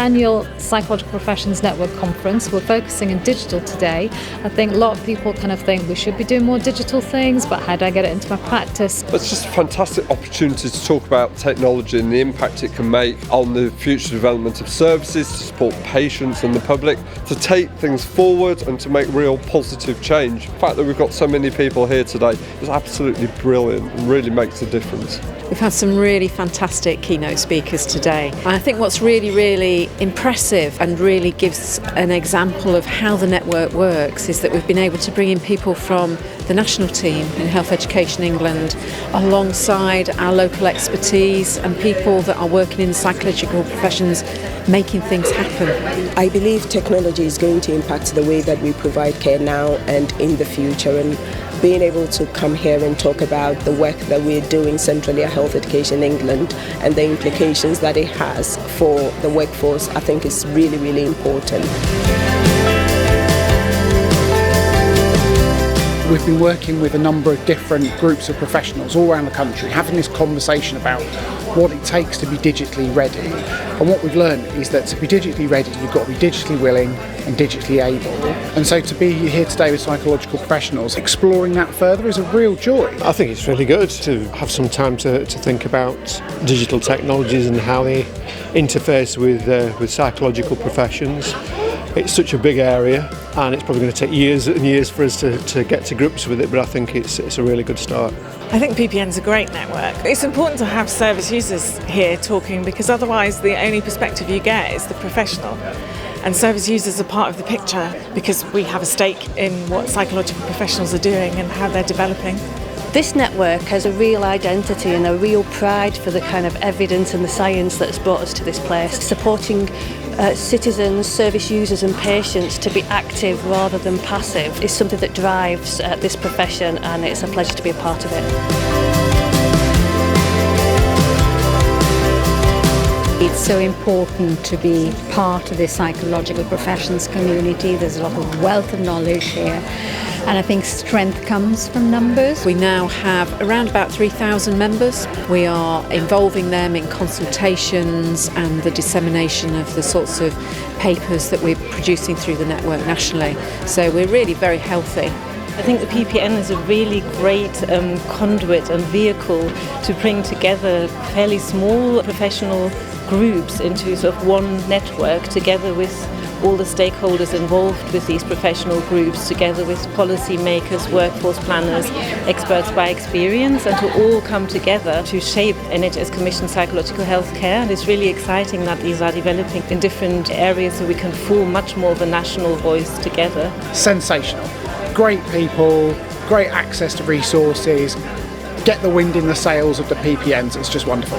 annual Psychological Professions Network conference. We're focusing on digital today. I think a lot of people kind of think we should be doing more digital things, but how do I get it into my practice? It's just a fantastic opportunity to talk about technology and the impact it can make on the future development of services, to support patients and the public, to take things forward and to make real positive change. The fact that we've got so many people here today is absolutely brilliant and really makes a difference. We've had some really fantastic keynote speakers today. And I think what's really, really impressive and really gives an example of how the network works is that we've been able to bring in people from the national team in Health Education England alongside our local expertise and people that are working in the psychological professions making things happen. I believe technology is going to impact the way that we provide care now and in the future, and being able to come here and talk about the work that we're doing centrally at Health Education England and the implications that it has for the workforce, I think is really, really important. We've been working with a number of different groups of professionals all around the country, having this conversation about what it takes to be digitally ready. And what we've learned is that to be digitally ready, you've got to be digitally willing and digitally able. And so to be here today with psychological professionals, exploring that further is a real joy. I think it's really good to have some time to think about digital technologies and how they interface with psychological professions. It's such a big area, and it's probably going to take years and years for us to get to grips with it, but I think it's a really good start. I think PPN's a great network. It's important to have service users here talking, because otherwise the only perspective you get is the professional. And service users are part of the picture because we have a stake in what psychological professionals are doing and how they're developing. This network has a real identity and a real pride for the kind of evidence and the science that has brought us to this place, supporting citizens, service users and patients to be active rather than passive is something that drives this profession, and it's a pleasure to be a part of it. It's so important to be part of the psychological professions community. There's a lot of wealth of knowledge here, and I think strength comes from numbers. We now have around about 3,000 members. We are involving them in consultations and the dissemination of the sorts of papers that we're producing through the network nationally. So we're really very healthy. I think the PPN is a really great conduit and vehicle to bring together fairly small professional groups into sort of one network, together with all the stakeholders involved with these professional groups, together with policy makers, workforce planners, experts by experience, and to all come together to shape NHS commissioned psychological health care. And it's really exciting that these are developing in different areas so we can form much more of a national voice together. Sensational. Great people, great access to resources, get the wind in the sails of the PPNs. It's just wonderful.